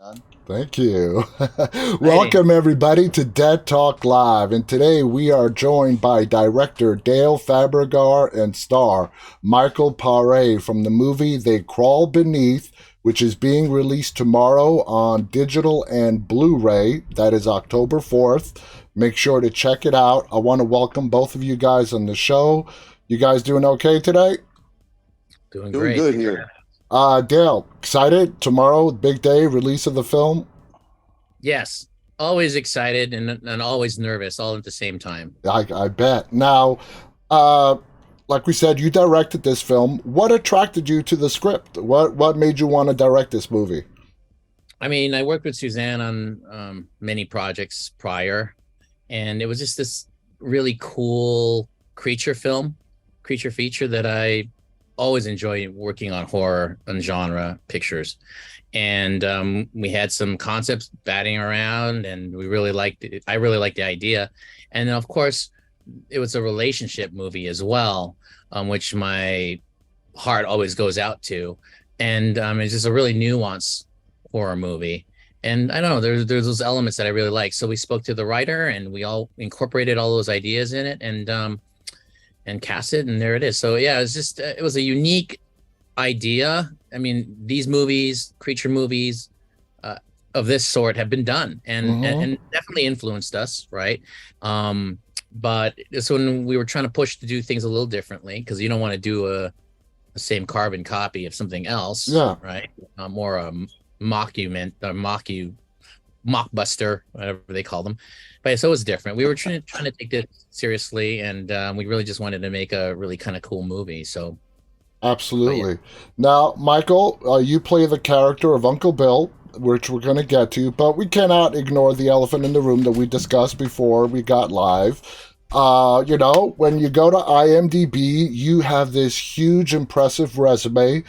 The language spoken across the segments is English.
man. Thank you. Exciting. Welcome, everybody, to Dead Talk Live. And today we are joined by director Dale Fabrigar and star Michael Paré from the movie They Crawl Beneath, which is being released tomorrow on digital and Blu ray. That is October 4th. Make sure to check it out. I want to welcome both of you guys on the show. You guys doing okay today? Doing Doing great. good Thanks for here. having me. Dale, excited? Tomorrow, big day, release of the film. Yes, always excited and always nervous all at the same time. I bet. Now, uh, like we said, you directed this film. What attracted you to the script? What made you want to direct this movie? I mean, I worked with Suzanne on many projects prior, and it was just this really cool creature feature that I always enjoy working on horror and genre pictures. And we had some concepts batting around, and we really liked it. I really liked the idea, and then of course, it was a relationship movie as well, which my heart always goes out to. And it's just a really nuanced horror movie. And I don't know, there's those elements that I really like. So we spoke to the writer, and we all incorporated all those ideas in it, and cast it, and there it is. So yeah, it was a unique idea. I mean, these movies, creature movies, of this sort have been done, Mm-hmm. and definitely influenced us, right? But it's when we were trying to push to do things a little differently, because you don't want to do a same carbon copy of something else, Yeah, right? More mockbuster, whatever they call them. But so it's different. We were trying to take this seriously, and we really just wanted to make a really kind of cool movie. So, but yeah. absolutely. Now, Michael, you play the character of Uncle Bill, which we're going to get to, but we cannot ignore the elephant in the room that we discussed before we got live. When you go to IMDb, you have this huge, impressive resume,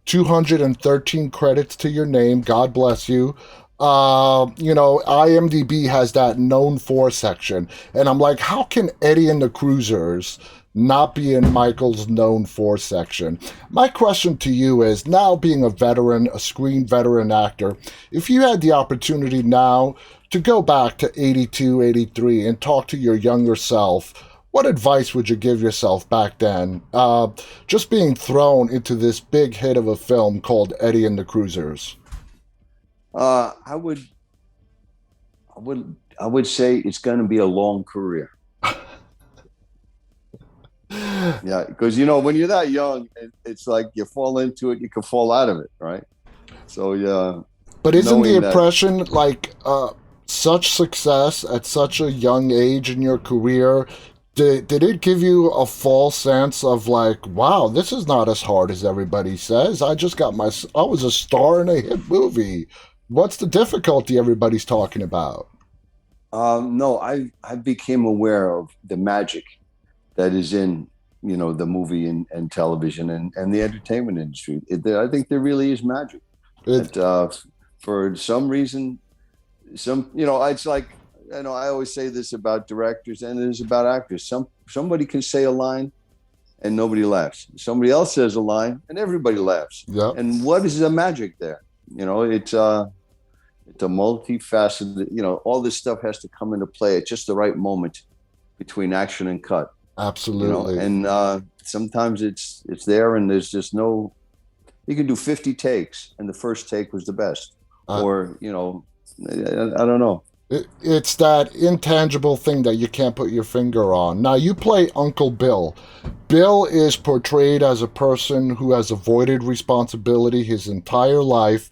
213 credits to your name. God bless you. IMDb has that known for section. And I'm like, how can Eddie and the Cruisers not be in Michael's known for section? My question to you is, now being a veteran, a screen veteran actor, if you had the opportunity now to go back to 82, 83, and talk to your younger self, what advice would you give yourself back then? Just being thrown into this big hit of a film called Eddie and the Cruisers. I would, I would say it's going to be a long career. Yeah, because when you're that young, it's like you fall into it, you can fall out of it, right? So yeah, But isn't the knowing that. impression like such success at such a young age in your career? Did it give you a false sense of like, wow, this is not as hard as everybody says? I was a star in a hit movie. What's the difficulty everybody's talking about? No, I became aware of the magic that is in the movie and television and the entertainment industry. I think there really is magic. It, That for some reason, it's like I always say this about directors and it is about actors. Somebody can say a line and nobody laughs. Somebody else says a line and everybody laughs. yeah, And what is the magic there? It's a multifaceted. All this stuff has to come into play at just the right moment between action and cut. absolutely. And sometimes it's there and there's just no. You can do 50 takes and the first take was the best, Uh, or I don't know. it's that intangible thing that you can't put your finger on. Now, you play Uncle Bill. Bill is portrayed as a person who has avoided responsibility his entire life.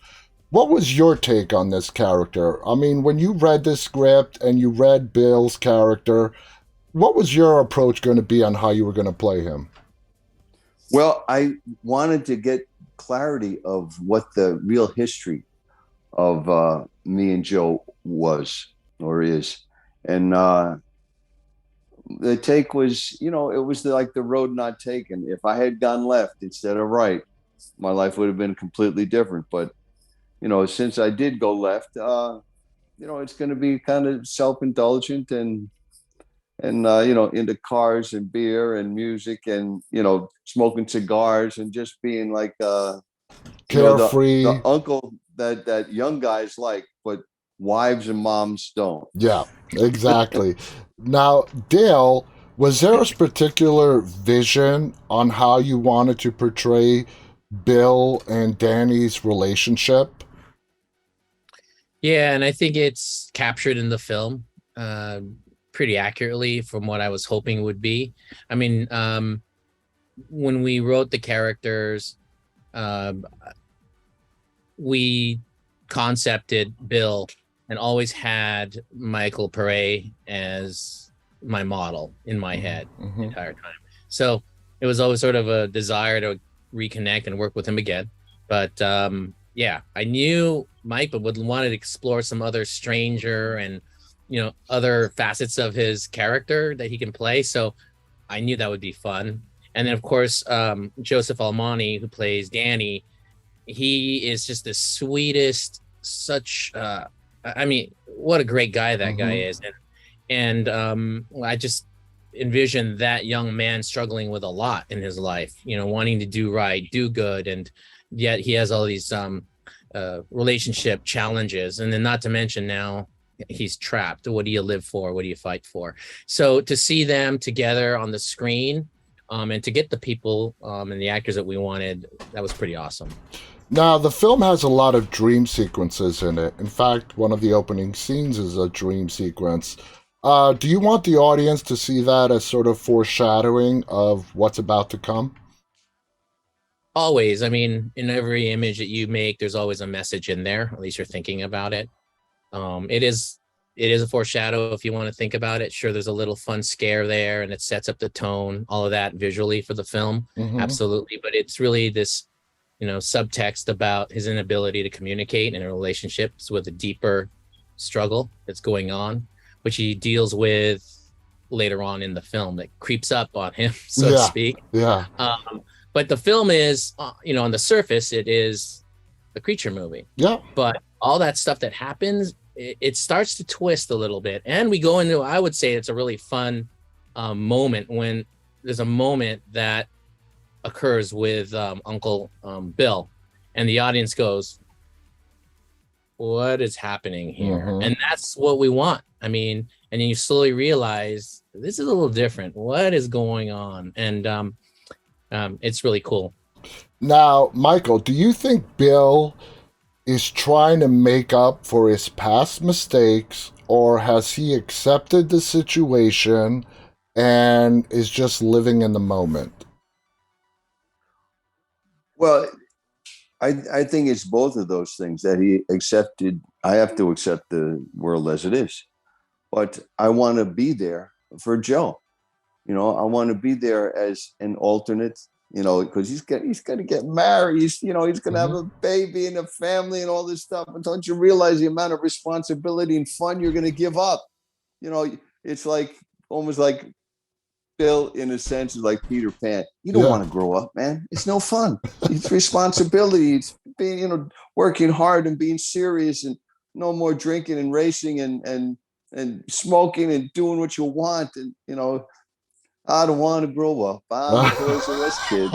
What was your take on this character? I mean, when you read this script and you read Bill's character, what was your approach going to be on how you were going to play him? Well, I wanted to get clarity of what the real history of me and Joe was or is, and the take was, it was like the road not taken. If I had gone left instead of right, my life would have been completely different. But since I did go left, it's going to be kind of self-indulgent and into cars and beer and music and smoking cigars and just being like the Carefree. uncle that young guys like, but wives and moms don't. Yeah, exactly. Now, Dale, was there a particular vision on how you wanted to portray Bill and Danny's relationship? Yeah, and I think it's captured in the film uh, pretty accurately from what I was hoping it would be. I mean, when we wrote the characters, uh, we concepted Bill and always had Michael Paré as my model in my head the Mm-hmm. entire time. So it was always sort of a desire to reconnect and work with him again. But yeah, I knew Mike, but would want to explore some other stranger and other facets of his character that he can play. So I knew that would be fun. And then of course, Joseph Almani, who plays Danny, he is just the sweetest, such I mean, what a great guy that guy Mm-hmm. is. And I just envisioned that young man struggling with a lot in his life, wanting to do right, do good, and yet he has all these relationship challenges. And then not to mention now he's trapped. What do you live for? What do you fight for? So to see them together on the screen, and to get the people and the actors that we wanted, that was pretty awesome. Now, the film has a lot of dream sequences in it. In fact, one of the opening scenes is a dream sequence. Do you want the audience to see that as sort of foreshadowing of what's about to come? Always. I mean, in every image that you make, there's always a message in there. At least you're thinking about it. It is a foreshadow if you want to think about it. Sure, there's a little fun scare there, and it sets up the tone, all of that visually for the film. Mm-hmm. Absolutely. But it's really this, subtext about his inability to communicate in a relationship with a deeper struggle that's going on, which he deals with later on in the film that creeps up on him, so to Yeah, speak. yeah, But the film is, on the surface, it is a creature movie. yeah. But all that stuff that happens, it starts to twist a little bit. And we go into, I would say it's a really fun moment when there's a moment that occurs with Uncle Bill, and the audience goes, what is happening here? Mm-hmm. And that's what we want. I mean, and then you slowly realize this is a little different. What is going on? And it's really cool. Now, Michael, do you think Bill is trying to make up for his past mistakes, or has he accepted the situation and is just living in the moment? Well, I think it's both of those things that he accepted. I have to accept the world as it is, but I want to be there for Joe. I want to be there as an alternate. Because he's going to get married. He's going to have a baby and a family and all this stuff. And don't you realize the amount of responsibility and fun you're going to give up? It's like almost like Bill, in a sense, is like Peter Pan. You don't want to grow up, man. It's no fun. It's responsibility. It's being, working hard and being serious, and no more drinking and racing and smoking and doing what you want. And, I don't want to grow up. I'm a Toys R Us kid.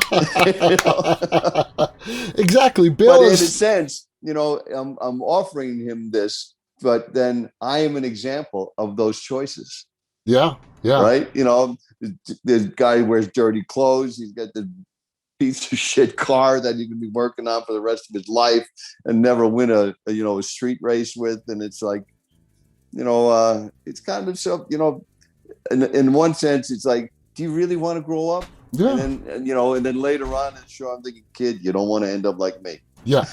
Exactly. Bill but in a sense, I'm offering him this, but then I am an example of those choices. Yeah. Yeah. Right. The guy wears dirty clothes. He's got the piece of shit car that he can be working on for the rest of his life and never win a street race with. And it's like, it's kind of so, in one sense, it's like, do you really want to grow up? Yeah. And then later on, sure, I'm thinking, kid, you don't want to end up like me. Yeah,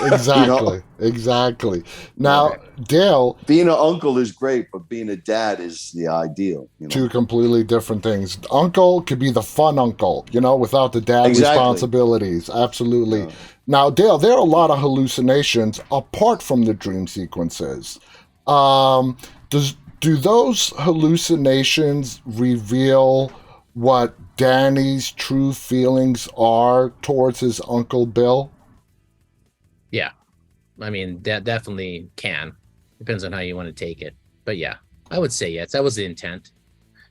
exactly. Exactly. Now, Dale, being an uncle is great, but being a dad is the ideal. Two completely different things. Uncle could be the fun uncle, without the dad responsibilities. Absolutely. Yeah. Now, Dale, there are a lot of hallucinations apart from the dream sequences. Do those hallucinations reveal what Danny's true feelings are towards his Uncle Bill? Yeah. I mean, that definitely can. Depends on how you want to take it. But yeah, I would say yes. That was the intent.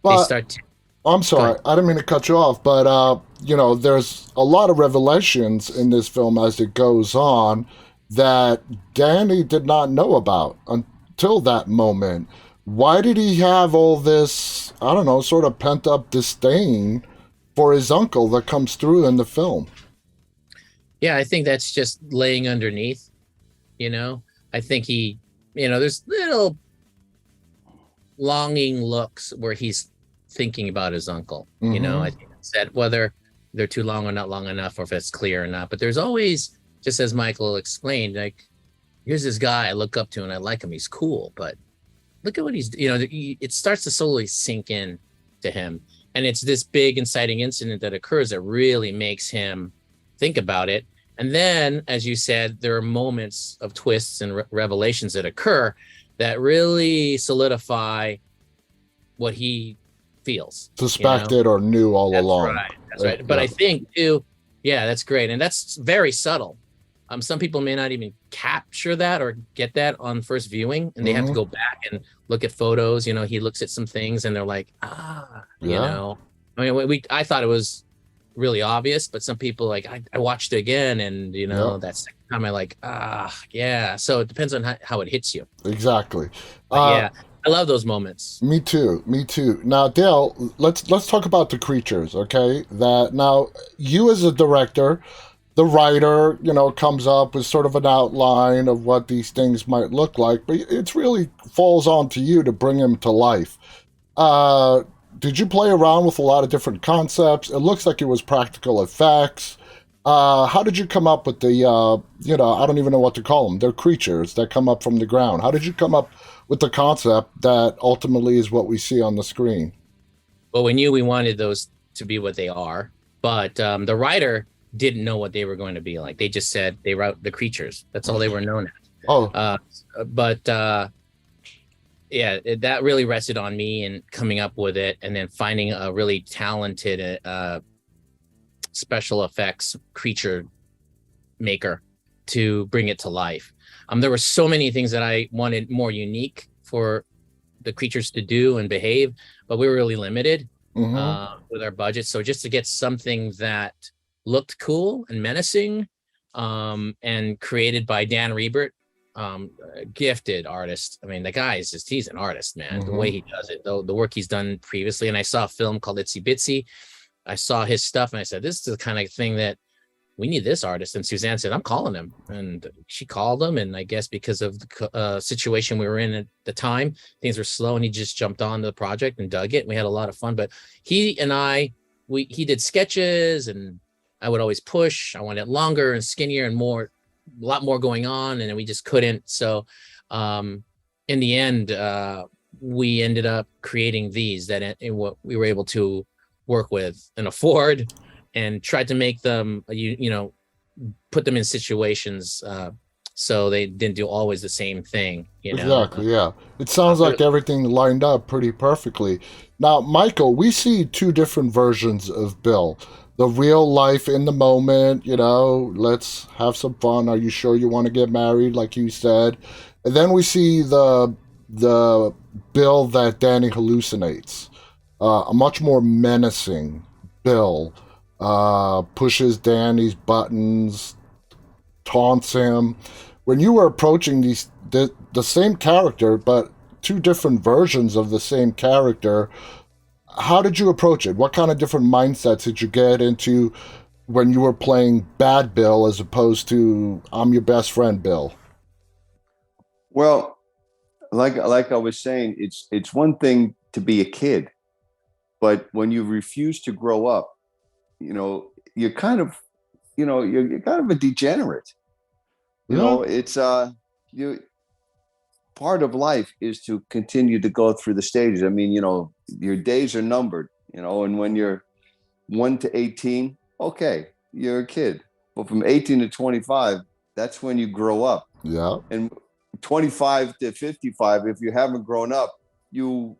I'm sorry. I didn't mean to cut you off, but, there's a lot of revelations in this film as it goes on. that Danny did not know about until that moment. Why did he have all this, I don't know, sort of pent up disdain for his uncle that comes through in the film? Yeah, I think that's just laying underneath, you know. I think he, there's little longing looks where he's thinking about his uncle. I Mm-hmm. think it's that whether they're too long or not long enough, or if it's clear or not. But there's always, just as Michael explained, like, here's this guy I look up to and I like him. He's cool, but look at what he's, it starts to slowly sink in to him. And it's this big inciting incident that occurs that really makes him think about it. And then, as you said, there are moments of twists and revelations that occur that really solidify what he feels. Suspected or knew all That's along. right. That's right. But Yeah. I think too, yeah, that's great. And that's very subtle. Some people may not even capture that or get that on first viewing, and they have to go back and look at photos. He looks at some things and they're like, Yeah. I mean, I thought it was really obvious, but some people, like, I watched it again, and Yeah. that second time I like, yeah. So it depends on how it hits you. Exactly. But yeah, I love those moments. Me too. Me too. Now, Dale, let's talk about the creatures, okay? That now you as a director, the writer, comes up with sort of an outline of what these things might look like, but it's really falls on to you to bring them to life. Uh, did you play around with a lot of different concepts? It looks like it was practical effects. How did you come up with the, I don't even know what to call them. They're creatures that come up from the ground. How did you come up with the concept that ultimately is what we see on the screen? Well, we knew we wanted those to be what they are, but the writer didn't know what they were going to be like. They just said they wrote the creatures. That's all they were known as. Oh, But yeah, that really rested on me and coming up with it, and then finding a really talented special effects creature maker to bring it to life. There were so many things that I wanted more unique for the creatures to do and behave, but we were really limited with our budget. So just to get something that looked cool and menacing, and created by Dan Rebert, a gifted artist. I mean, the guy is he's an artist, man. The way he does it, the work he's done previously. And I saw a film called Itsy Bitsy. I saw his stuff and I said, this is the kind of thing that we need, this artist. And Suzanne said, I'm calling him. And she called him. And I guess because of the situation we were in at the time, things were slow, and he just jumped on the project and dug it. We had a lot of fun. But he and he did sketches, and I would always push. I wanted it longer and skinnier and a lot more going on. And we just couldn't. So in the end, we ended up creating these that in what we were able to work with and afford, and tried to make them, put them in situations so they didn't do always the same thing. exactly. Yeah. It sounds like everything lined up pretty perfectly. Now, Michael, we see two different versions of Bill. The real life in the moment, let's have some fun. Are you sure you want to get married, like you said? And then we see the Bill that Danny hallucinates. A much more menacing Bill, pushes Danny's buttons, taunts him. When you were approaching the same character, but two different versions of the same character, how did you approach it? What kind of different mindsets did you get into when you were playing Bad Bill as opposed to I'm your best friend Bill? Well, like I was saying, it's one thing to be a kid, but when you refuse to grow up, you're kind of, you're kind of a degenerate. Yeah. It's you part of life is to continue to go through the stages. I mean, your days are numbered, and when you're 1 to 18, okay, you're a kid. But from 18 to 25, that's when you grow up. Yeah. And 25 to 55, if you haven't grown up, you're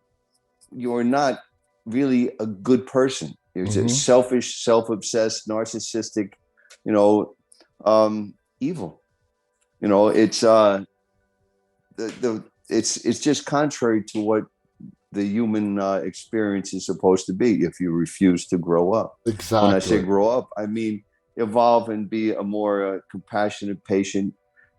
not really a good person. You're just selfish, self-obsessed, narcissistic, evil. It's it's just contrary to what the human experience is supposed to be if you refuse to grow up. Exactly. When I say grow up, I mean evolve and be a more compassionate, patient,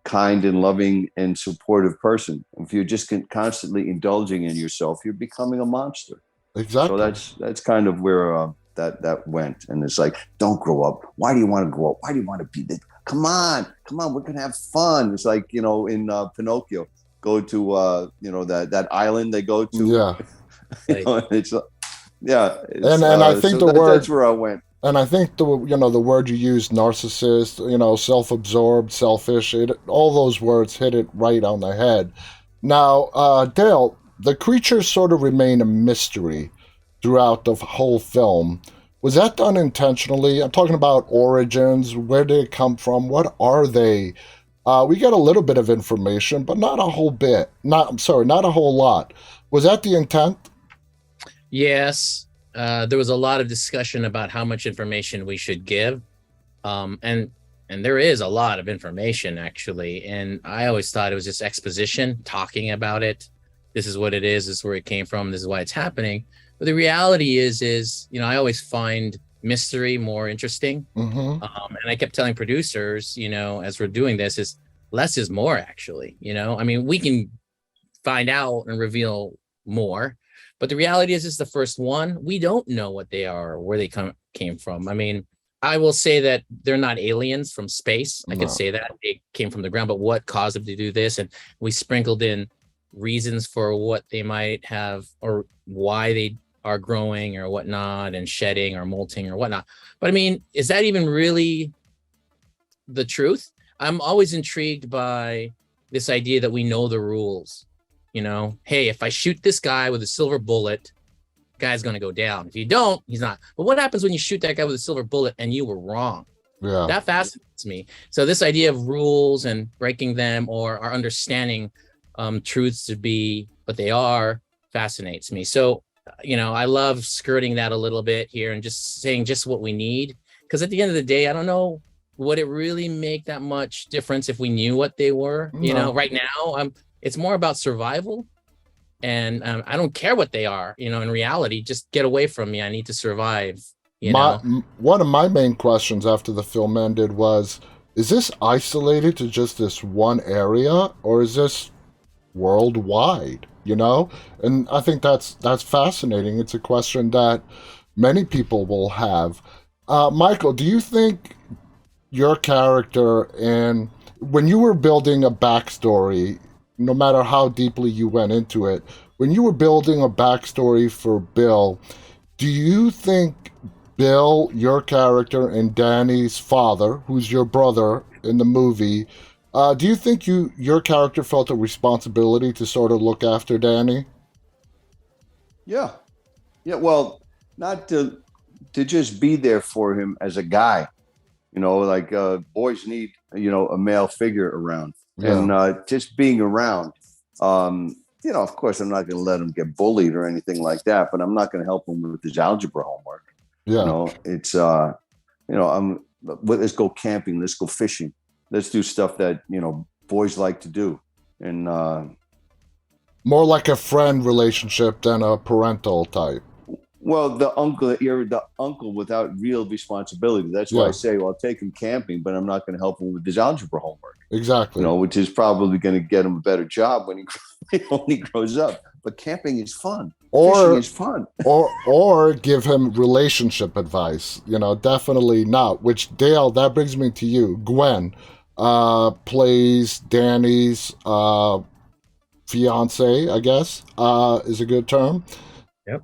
kind and loving and supportive person. If you're just constantly indulging in yourself, you're becoming a monster. So Exactly. that's kind of where that went. And it's like, don't grow up. Why do you want to grow up? Why do you want to be this? Come on, we're gonna have fun. It's like, in Pinocchio, go to that island they go to. Yeah. It's yeah, And I think so the that's word where I went. and I think the word you used, narcissist, self-absorbed, selfish, all those words hit it right on the head. Now, Dale, the creatures sort of remain a mystery throughout the whole film. Was that done intentionally? I'm talking about origins. Where did it come from? What are they? We get a little bit of information, but not a whole bit. I'm sorry, not a whole lot. Was that the intent? Yes, there was a lot of discussion about how much information we should give, and there is a lot of information actually. And I always thought it was just exposition, talking about it. This is what it is. This is where it came from. This is why it's happening. But the reality is I always find mystery more interesting. Mm-hmm. And I kept telling producers, as we're doing this, is less is more actually. I mean, we can find out and reveal more. But the reality is, it's the first one. We don't know what they are or where they came from. I mean, I will say that they're not aliens from space. I could No. say that they came from the ground, but what caused them to do this? And we sprinkled in reasons for what they might have or why they are growing or whatnot and shedding or molting or whatnot. But I mean, is that even really the truth? I'm always intrigued by this idea that we know the rules. Hey, if I shoot this guy with a silver bullet, guy's going to go down. If you don't, he's not. But what happens when you shoot that guy with a silver bullet and you were wrong? Yeah. That fascinates me. So this idea of rules and breaking them, or our understanding truths to be what they are, fascinates me. So, I love skirting that a little bit here and just saying just what we need. Because at the end of the day, I don't know, would it really make that much difference if we knew what they were? No. Right now, it's more about survival. And I don't care what they are, in reality, just get away from me. I need to survive, One of my main questions after the film ended was, is this isolated to just this one area, or is this worldwide? And I think that's fascinating. It's a question that many people will have. Michael, do you think your character, and when you were building a backstory, no matter how deeply you went into it, when you were building a backstory for Bill, do you think Bill, your character, and Danny's father, who's your brother in the movie, do you think your character felt a responsibility to sort of look after Danny? Yeah, yeah. Well, not to just be there for him as a guy. Like boys need a male figure around, Yeah. and just being around. Of course, I'm not going to let him get bullied or anything like that, but I'm not going to help him with his algebra homework. Yeah. It's let's go camping, let's go fishing, let's do stuff that boys like to do, and More like a friend relationship than a parental type. well, you're the uncle without real responsibility. That's why I Yeah, say, well, I'll take him camping, but I'm not going to help him with his algebra homework. exactly. Which is probably going to get him a better job when he grows up. But camping is fun. Fishing Or is fun. or give him relationship advice. Definitely not. Which, Dale, that brings me to you. Gwen plays Danny's fiance, I guess, is a good term. Yep.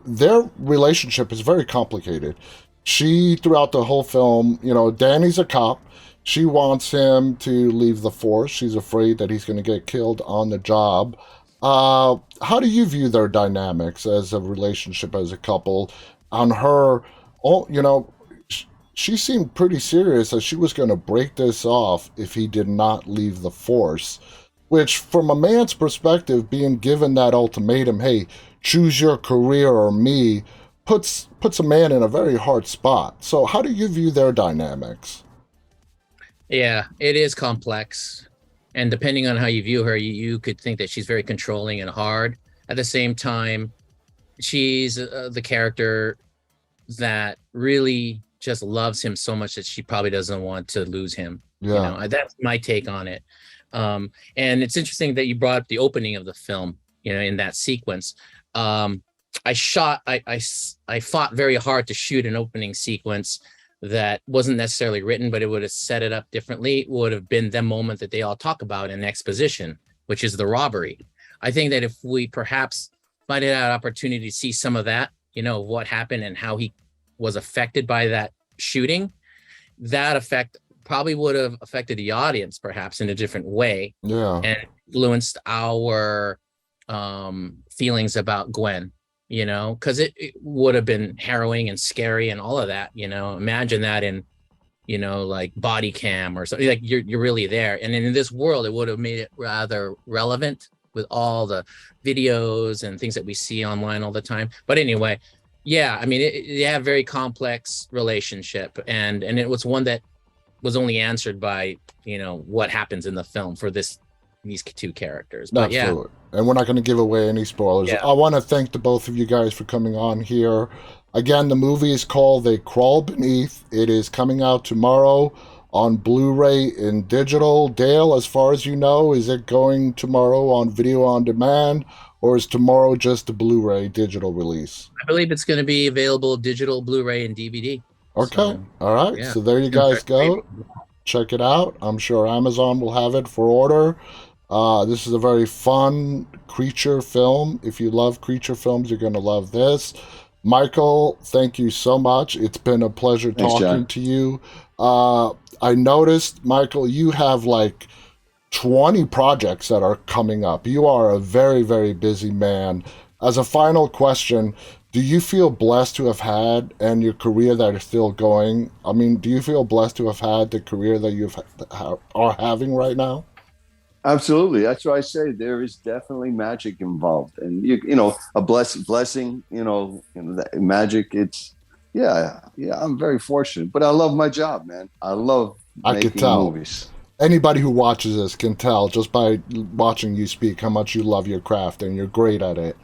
Their relationship is very complicated. She, throughout the whole film, Danny's a cop. She wants him to leave the force. She's afraid that he's going to get killed on the job. How do you view their dynamics as a relationship, as a couple? On her, she seemed pretty serious that she was going to break this off if he did not leave the force. Which, from a man's perspective, being given that ultimatum, hey, choose your career or me, puts a man in a very hard spot. So how do you view their dynamics? Yeah, it is complex. And depending on how you view her, you could think that she's very controlling and hard. At the same time, she's the character that really just loves him so much that she probably doesn't want to lose him. Yeah. That's my take on it. And it's interesting that you brought up the opening of the film, in that sequence. um, I fought very hard to shoot an opening sequence that wasn't necessarily written, but it would have set it up differently. It would have been the moment that they all talk about in exposition, which is the robbery. I think that if we perhaps might have had an opportunity to see some of that, what happened and how he was affected by that shooting, that effect probably would have affected the audience perhaps in a different way Yeah. and influenced our feelings about Gwen, because it would have been harrowing and scary and all of that. Imagine that in, like body cam or something, like you're really there. And in this world, it would have made it rather relevant with all the videos and things that we see online all the time. But anyway, yeah, I mean, they have a very complex relationship, and it was one that was only answered by, what happens in the film for these two characters. But Absolutely. And we're not going to give away any spoilers. yeah, I want to thank the both of you guys for coming on here. Again, the movie is called They Crawl Beneath. It is coming out tomorrow on Blu-ray and digital. Dale, as far as you know, is it going tomorrow on video on demand, or is tomorrow just a Blu-ray digital release? I believe it's going to be available digital, Blu-ray, and DVD. Okay. So, All right. yeah. So there you guys go. Check it out. I'm sure Amazon will have it for order. This is a very fun creature film. If you love creature films, you're going to love this. Michael, thank you so much. It's been a pleasure talking to you. I noticed, Michael, you have like 20 projects that are coming up. You are a very, very busy man. As a final question, do you feel blessed to have had, and your career that is still going? I mean, do you feel blessed to have had the career that you are having right now? Absolutely. That's why I say there is definitely magic involved, and a blessing. That magic. It's yeah. I'm very fortunate, but I love my job, man. I love I could making tell. movies. Anybody who watches this can tell just by watching you speak how much you love your craft and you're great at it.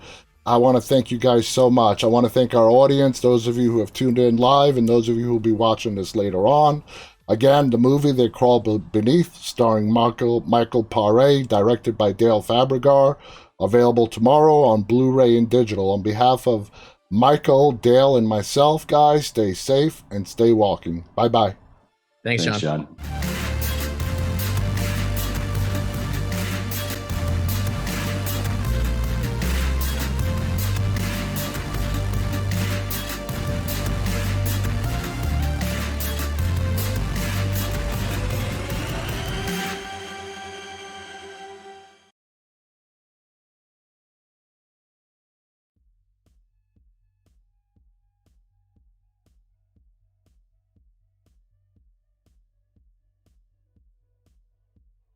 I want to thank you guys so much. I want to thank our audience, those of you who have tuned in live, and those of you who will be watching this later on. Again, the movie They Crawl Beneath, starring Michael Parè, directed by Dale Fabrigar, available tomorrow on Blu-ray and digital. On behalf of Michael, Dale, and myself, guys, stay safe and stay walking. Bye-bye. Thanks, Thanks, John. John.